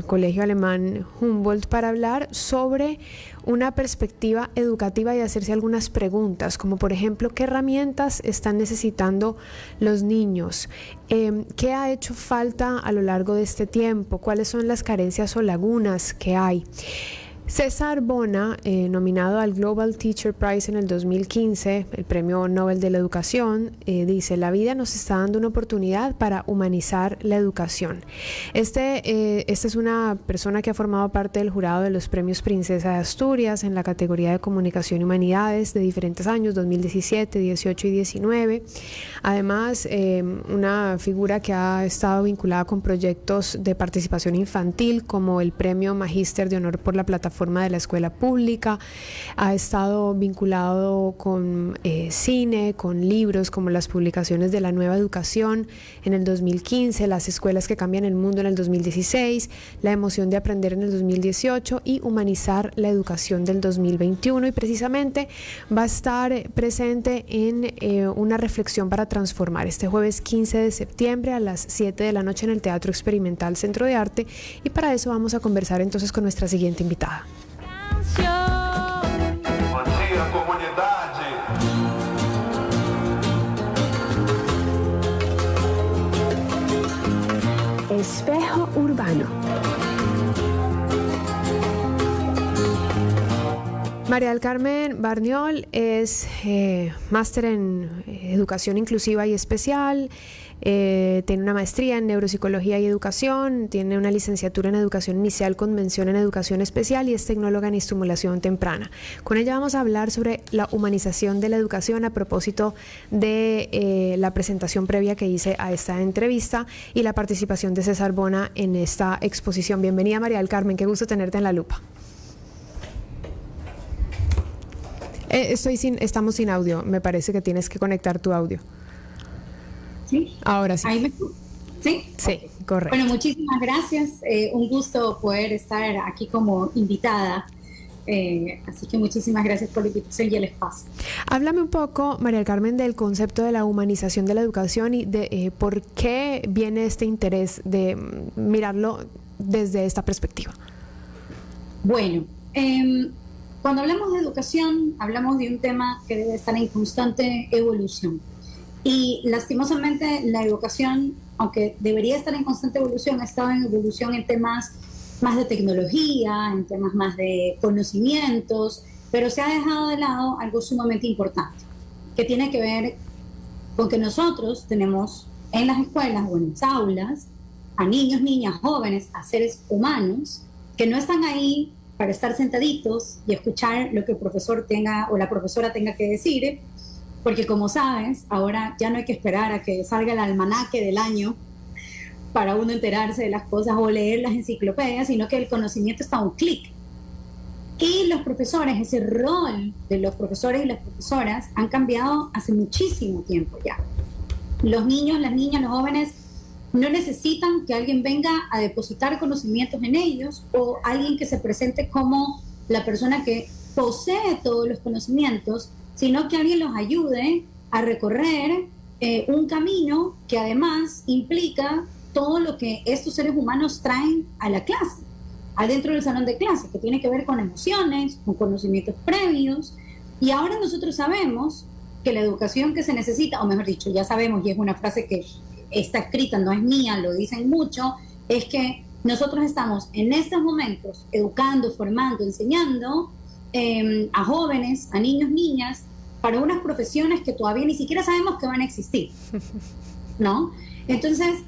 Colegio Alemán Humboldt para hablar sobre una perspectiva educativa y hacerse algunas preguntas, como por ejemplo, ¿qué herramientas están necesitando los niños? ¿Qué ha hecho falta a lo largo de este tiempo? ¿Cuáles son las carencias o lagunas que hay? César Bona, nominado al Global Teacher Prize en el 2015, el Premio Nobel de la Educación, dice: la vida nos está dando una oportunidad para humanizar la educación. Esta es una persona que ha formado parte del jurado de los Premios Princesa de Asturias en la categoría de Comunicación y Humanidades de diferentes años, 2017, 18 y 19. Además, una figura que ha estado vinculada con proyectos de participación infantil como el Premio Magíster de Honor por la Plataforma de la Escuela Pública, ha estado vinculado con cine, con libros como las publicaciones de La Nueva Educación en el 2015, Las Escuelas que Cambian el Mundo en el 2016, La Emoción de Aprender en el 2018 y Humanizar la Educación del 2021, y precisamente va a estar presente en una reflexión para transformar este jueves 15 de septiembre a las 7 de la noche en el Teatro Experimental Centro de Arte, y para eso vamos a conversar entonces con nuestra siguiente invitada. Bom dia, comunidade. Espejo Urbano. María del Carmen Barniol es máster en Educación Inclusiva y Especial, tiene una maestría en Neuropsicología y Educación, tiene una licenciatura en Educación Inicial con mención en Educación Especial y es tecnóloga en estimulación temprana. Con ella vamos a hablar sobre la humanización de la educación a propósito de la presentación previa que hice a esta entrevista y la participación de César Bona en esta exposición. Bienvenida, María del Carmen, qué gusto tenerte en La Lupa. Estamos sin audio, me parece que tienes que conectar tu audio. ¿Sí? Ahora sí. ¿Ahí me... ¿Sí? Sí, okay. Correcto. Bueno, muchísimas gracias. Un gusto poder estar aquí como invitada. Así que muchísimas gracias por la invitación y el espacio. Háblame un poco, María del Carmen, del concepto de la humanización de la educación y de por qué viene este interés de mirarlo desde esta perspectiva. Bueno, cuando hablamos de educación, hablamos de un tema que debe estar en constante evolución. Y lastimosamente la educación, aunque debería estar en constante evolución, ha estado en evolución en temas más de tecnología, en temas más de conocimientos, pero se ha dejado de lado algo sumamente importante, que tiene que ver con que nosotros tenemos en las escuelas o en las aulas a niños, niñas, jóvenes, a seres humanos que no están ahí para estar sentaditos y escuchar lo que el profesor tenga o la profesora tenga que decir, porque como sabes, ahora ya no hay que esperar a que salga el almanaque del año para uno enterarse de las cosas o leer las enciclopedias, sino que el conocimiento está a un clic. Y los profesores, ese rol de los profesores y las profesoras han cambiado hace muchísimo tiempo ya. Los niños, las niñas, los jóvenes no necesitan que alguien venga a depositar conocimientos en ellos o alguien que se presente como la persona que posee todos los conocimientos, sino que alguien los ayude a recorrer un camino que además implica todo lo que estos seres humanos traen a la clase, adentro del salón de clase, que tiene que ver con emociones, con conocimientos previos. Y ahora nosotros sabemos que la educación que se necesita, o mejor dicho, ya sabemos, y es una frase que está escrita, no es mía, lo dicen mucho, es que nosotros estamos en estos momentos educando, formando, enseñando a jóvenes, a niños, niñas, para unas profesiones que todavía ni siquiera sabemos que van a existir, ¿no? Entonces,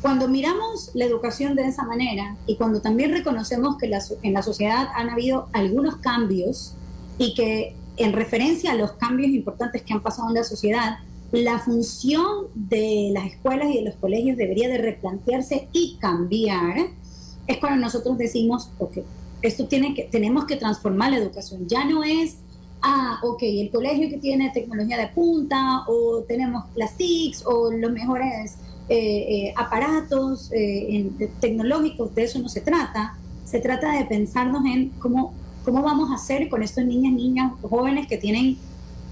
cuando miramos la educación de esa manera y cuando también reconocemos que en la sociedad han habido algunos cambios y que en referencia a los cambios importantes que han pasado en la sociedad, la función de las escuelas y de los colegios debería de replantearse y cambiar, es cuando nosotros decimos, ok, tenemos que transformar la educación. Ya no es, ok, el colegio que tiene tecnología de punta, o tenemos las TICs, o los mejores aparatos tecnológicos, de eso no se trata. Se trata de pensarnos en cómo vamos a hacer con estos niñas, jóvenes que tienen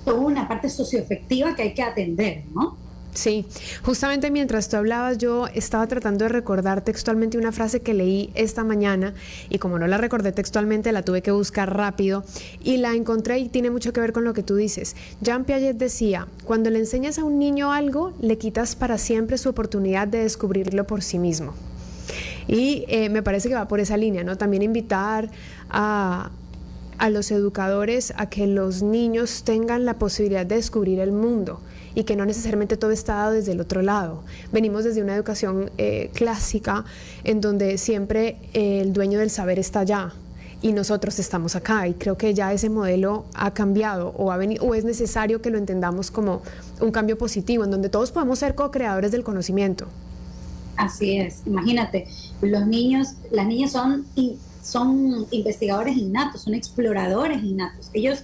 toda una parte socioafectiva que hay que atender, ¿no? Sí, justamente mientras tú hablabas yo estaba tratando de recordar textualmente una frase que leí esta mañana y como no la recordé textualmente la tuve que buscar rápido y la encontré y tiene mucho que ver con lo que tú dices. Jean Piaget decía, cuando le enseñas a un niño algo, le quitas para siempre su oportunidad de descubrirlo por sí mismo. Y me parece que va por esa línea, ¿no? También invitar a los educadores a que los niños tengan la posibilidad de descubrir el mundo y que no necesariamente todo está dado desde el otro lado. Venimos desde una educación clásica en donde siempre el dueño del saber está allá y nosotros estamos acá, y creo que ya ese modelo ha cambiado o es necesario que lo entendamos como un cambio positivo en donde todos podemos ser co-creadores del conocimiento. Así es, imagínate, las niñas son investigadores innatos, son exploradores innatos. Ellos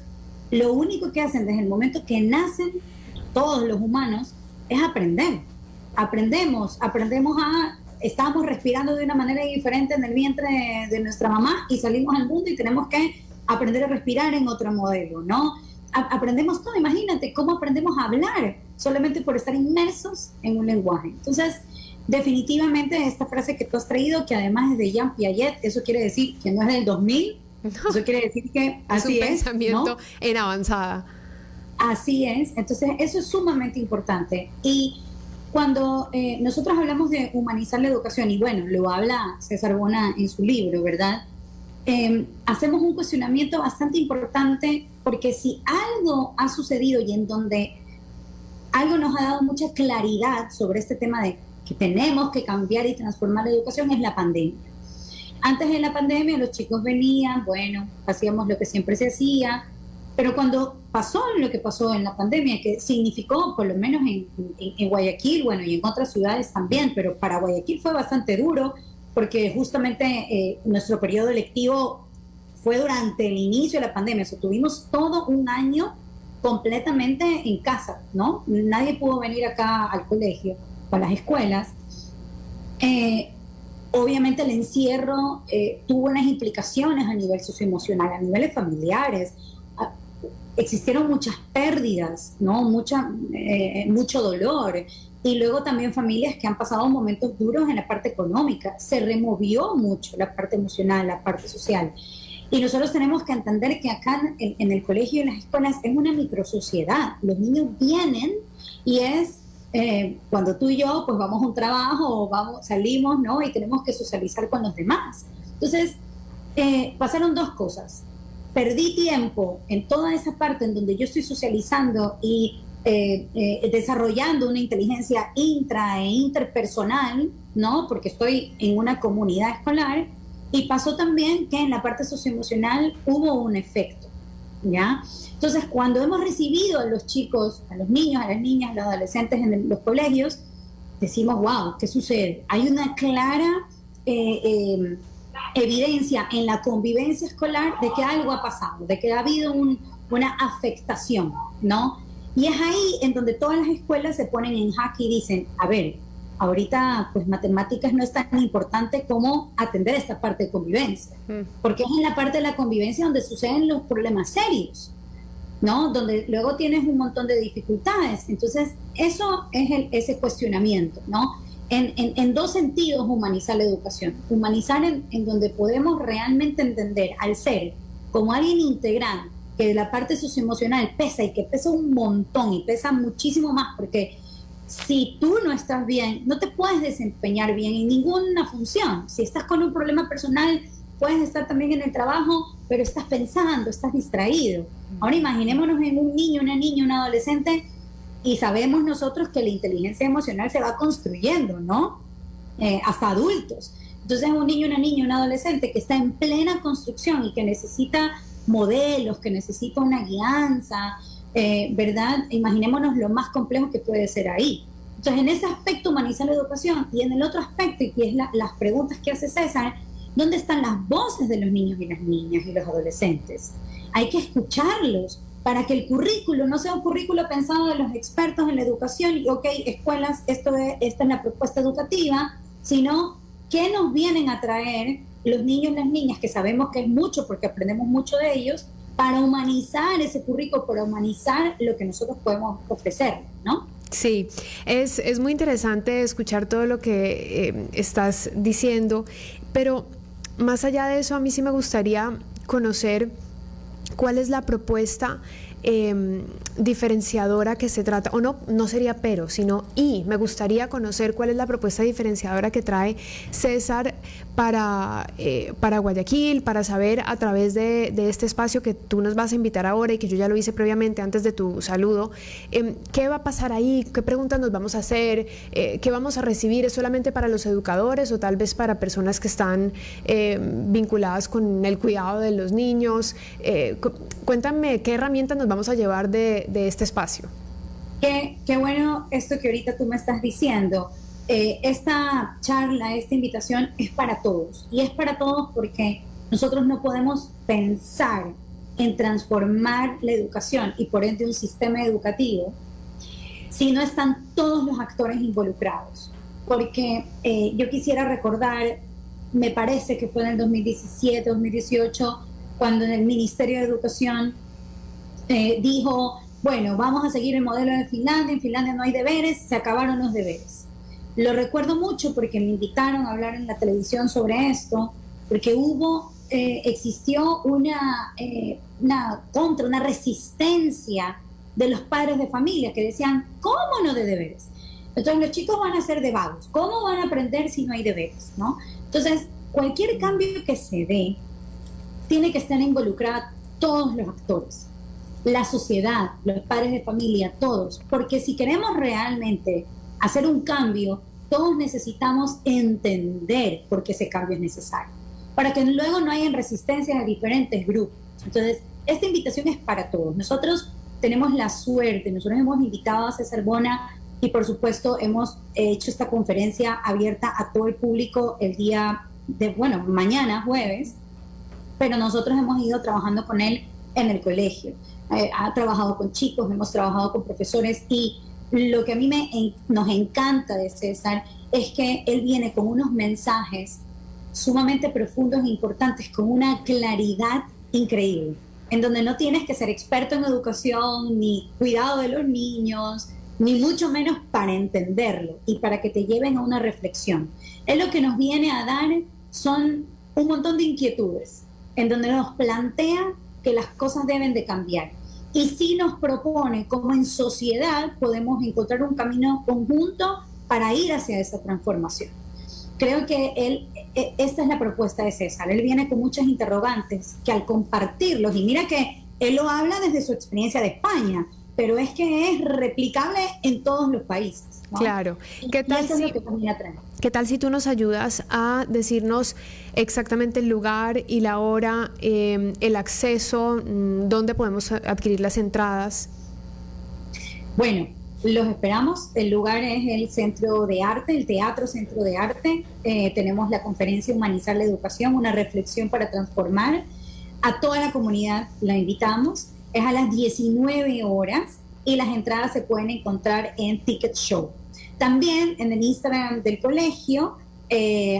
lo único que hacen desde el momento que nacen, todos los humanos, es aprender. Estamos respirando de una manera diferente en el vientre de nuestra mamá y salimos al mundo y tenemos que aprender a respirar en otro modelo, ¿no? Aprendemos todo, imagínate cómo aprendemos a hablar solamente por estar inmersos en un lenguaje. Entonces, definitivamente esta frase que tú has traído, que además es de Jean Piaget, eso quiere decir que no es del 2000, no, eso quiere decir que así es un pensamiento, ¿no?, en avanzada. Así es, entonces eso es sumamente importante. Y cuando nosotros hablamos de humanizar la educación, y bueno, lo habla César Bona en su libro, ¿verdad? Hacemos un cuestionamiento bastante importante, porque si algo ha sucedido y en donde algo nos ha dado mucha claridad sobre este tema de que tenemos que cambiar y transformar la educación, es la pandemia. Antes de la pandemia los chicos venían, bueno, hacíamos lo que siempre se hacía, pero cuando pasó lo que pasó en la pandemia, que significó, por lo menos en Guayaquil, bueno, y en otras ciudades también, pero para Guayaquil fue bastante duro, porque justamente nuestro periodo lectivo fue durante el inicio de la pandemia, o sea, tuvimos todo un año completamente en casa, ¿no? Nadie pudo venir acá al colegio, a las escuelas. Obviamente el encierro tuvo unas implicaciones a nivel socioemocional, a niveles familiares. Existieron muchas pérdidas, ¿no? Mucho dolor, y luego también familias que han pasado momentos duros en la parte económica. Se removió mucho la parte emocional, la parte social. Y nosotros tenemos que entender que acá en el colegio y en las escuelas es una microsociedad. Los niños vienen y es cuando tú y yo pues vamos a un trabajo o salimos, ¿no? Y tenemos que socializar con los demás. Entonces, pasaron dos cosas. Perdí tiempo en toda esa parte en donde yo estoy socializando y desarrollando una inteligencia intra e interpersonal, ¿no? Porque estoy en una comunidad escolar. Y pasó también que en la parte socioemocional hubo un efecto, ¿ya? Entonces, cuando hemos recibido a los chicos, a los niños, a las niñas, a los adolescentes en los colegios, decimos, wow, ¿qué sucede? Hay una clara evidencia en la convivencia escolar de que algo ha pasado, de que ha habido una afectación, ¿no? Y es ahí en donde todas las escuelas se ponen en jaque y dicen, a ver, ahorita pues matemáticas no es tan importante como atender esta parte de convivencia, porque es en la parte de la convivencia donde suceden los problemas serios, ¿no? Donde luego tienes un montón de dificultades. Entonces eso es ese cuestionamiento, ¿no? En dos sentidos humanizar la educación. Humanizar en donde podemos realmente entender al ser como alguien integral, que la parte socioemocional pesa y que pesa un montón y pesa muchísimo más, porque si tú no estás bien, no te puedes desempeñar bien en ninguna función. Si estás con un problema personal, puedes estar también en el trabajo, pero estás pensando, estás distraído. Ahora imaginémonos en un niño, una niña, un adolescente, y sabemos nosotros que la inteligencia emocional se va construyendo, ¿no? Hasta adultos. Entonces un niño, una niña, un adolescente que está en plena construcción y que necesita modelos, que necesita una guianza, ¿verdad? Imaginémonos lo más complejo que puede ser ahí. Entonces, en ese aspecto humanizar la educación, y en el otro aspecto, y que es las preguntas que hace César, ¿dónde están las voces de los niños y las niñas y los adolescentes? Hay que escucharlos para que el currículo no sea un currículo pensado de los expertos en la educación y, ok, escuelas, esta es la propuesta educativa, sino qué nos vienen a traer los niños y las niñas, que sabemos que es mucho porque aprendemos mucho de ellos, para humanizar ese currículo, para humanizar lo que nosotros podemos ofrecer, ¿no? Sí, es muy interesante escuchar todo lo que estás diciendo, pero más allá de eso, a mí sí me gustaría conocer cuál es la propuesta diferenciadora que se trata, o no, no sería pero, sino me gustaría conocer cuál es la propuesta diferenciadora que trae César para Guayaquil, para saber a través de este espacio que tú nos vas a invitar ahora y que yo ya lo hice previamente antes de tu saludo, qué va a pasar ahí, qué preguntas nos vamos a hacer, qué vamos a recibir, ¿es solamente para los educadores o tal vez para personas que están vinculadas con el cuidado de los niños? Cuéntame qué herramientas nos vamos a llevar de este espacio. Qué bueno esto que ahorita tú me estás diciendo. Esta charla, esta invitación es para todos. Y es para todos porque nosotros no podemos pensar en transformar la educación y por ende un sistema educativo si no están todos los actores involucrados. Porque yo quisiera recordar, me parece que fue en el 2017, 2018, cuando en el Ministerio de Educación dijo, bueno, vamos a seguir el modelo de Finlandia, en Finlandia no hay deberes, se acabaron los deberes. Lo recuerdo mucho porque me invitaron a hablar en la televisión sobre esto, porque existió una resistencia de los padres de familia que decían, ¿cómo no de deberes? Entonces los chicos van a ser de vagos, ¿cómo van a aprender si no hay deberes? ¿No? Entonces, cualquier cambio que se dé, tiene que estar involucrada todos los actores, la sociedad, los padres de familia, todos, porque si queremos realmente hacer un cambio, todos necesitamos entender por qué ese cambio es necesario, para que luego no haya resistencias a diferentes grupos. Entonces, esta invitación es para todos. Nosotros tenemos la suerte, nosotros hemos invitado a César Bona y por supuesto hemos hecho esta conferencia abierta a todo el público el día mañana, jueves, pero nosotros hemos ido trabajando con él en el colegio. Ha trabajado con chicos, hemos trabajado con profesores y lo que a mí nos encanta de César es que él viene con unos mensajes sumamente profundos e importantes, con una claridad increíble, en donde no tienes que ser experto en educación, ni cuidado de los niños, ni mucho menos para entenderlo y para que te lleven a una reflexión. Él lo que nos viene a dar son un montón de inquietudes, en donde nos plantea que las cosas deben de cambiar. Y sí nos propone cómo en sociedad podemos encontrar un camino conjunto para ir hacia esa transformación. Creo que esta es la propuesta de César. Él viene con muchas interrogantes que al compartirlos, y mira que él lo habla desde su experiencia de España, pero es que es replicable en todos los países, ¿no? Claro. ¿Qué tal si tú nos ayudas a decirnos exactamente el lugar y la hora, el acceso, dónde podemos adquirir las entradas? Bueno, los esperamos. El lugar es el Centro de Arte, el Teatro Centro de Arte. Tenemos la conferencia Humanizar la Educación, una reflexión para transformar. A toda la comunidad la invitamos. Es a las 19 horas y las entradas se pueden encontrar en Ticket Show. También en el Instagram del colegio,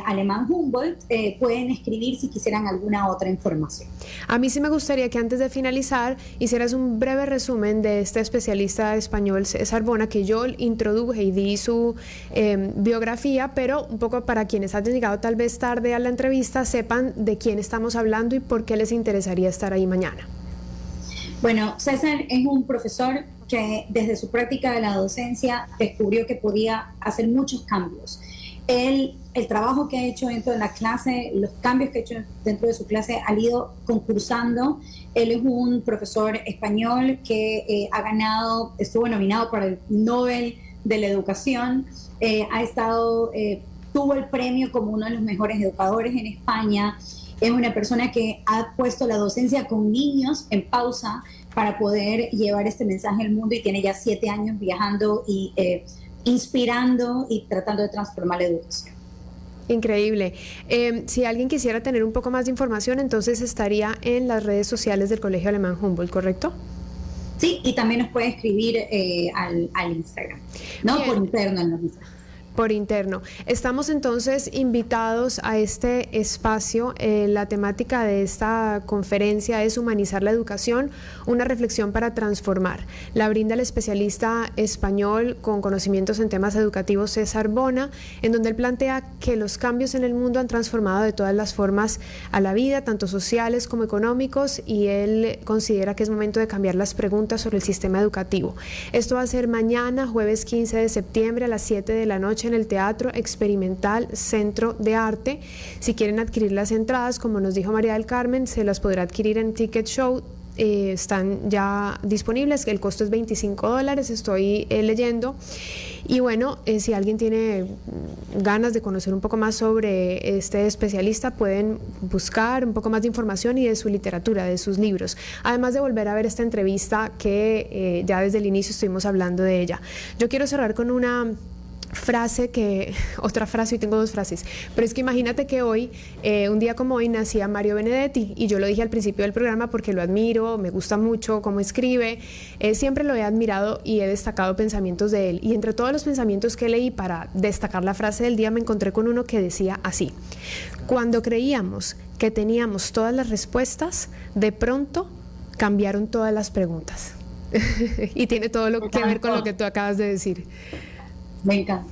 Alemán Humboldt, pueden escribir si quisieran alguna otra información. A mí sí me gustaría que antes de finalizar hicieras un breve resumen de este especialista español César Bona, que yo introduje y di su biografía, pero un poco para quienes han llegado tal vez tarde a la entrevista sepan de quién estamos hablando y por qué les interesaría estar ahí mañana. Bueno, César es un profesor que desde su práctica de la docencia descubrió que podía hacer muchos cambios. El trabajo que ha hecho dentro de la clase, los cambios que ha hecho dentro de su clase han ido concursando. Él es un profesor español que estuvo nominado para el Nobel de la Educación, tuvo el premio como uno de los mejores educadores en España. Es una persona que ha puesto la docencia con niños en pausa para poder llevar este mensaje al mundo y tiene ya 7 años viajando y inspirando y tratando de transformar la educación. Increíble. Si alguien quisiera tener un poco más de información, entonces estaría en las redes sociales del Colegio Alemán Humboldt, ¿correcto? Sí, y también nos puede escribir al Instagram, ¿no? Bien. Por interno en los mensajes. por interno. Estamos entonces invitados a este espacio. La temática de esta conferencia es Humanizar la educación, una reflexión para transformar. La brinda el especialista español con conocimientos en temas educativos César Bona, en donde él plantea que los cambios en el mundo han transformado de todas las formas a la vida, tanto sociales como económicos, y él considera que es momento de cambiar las preguntas sobre el sistema educativo. Esto va a ser mañana, jueves 15 de septiembre a las 7 de la noche en el Teatro Experimental Centro de Arte. Si quieren adquirir las entradas, como nos dijo María del Carmen, se las podrá adquirir en Ticket Show. Están ya disponibles, el costo es $25, estoy leyendo. Y bueno, si alguien tiene ganas de conocer un poco más sobre este especialista, pueden buscar un poco más de información y de su literatura, de sus libros, además de volver a ver esta entrevista que ya desde el inicio estuvimos hablando de ella. Yo quiero cerrar con otra frase, y tengo dos frases, pero es que imagínate que hoy, un día como hoy, nacía Mario Benedetti, y yo lo dije al principio del programa porque lo admiro, me gusta mucho cómo escribe, siempre lo he admirado y he destacado pensamientos de él, y entre todos los pensamientos que leí para destacar la frase del día me encontré con uno que decía así: cuando creíamos que teníamos todas las respuestas, de pronto cambiaron todas las preguntas. Y tiene todo lo que ver con lo que tú acabas de decir. Me encanta.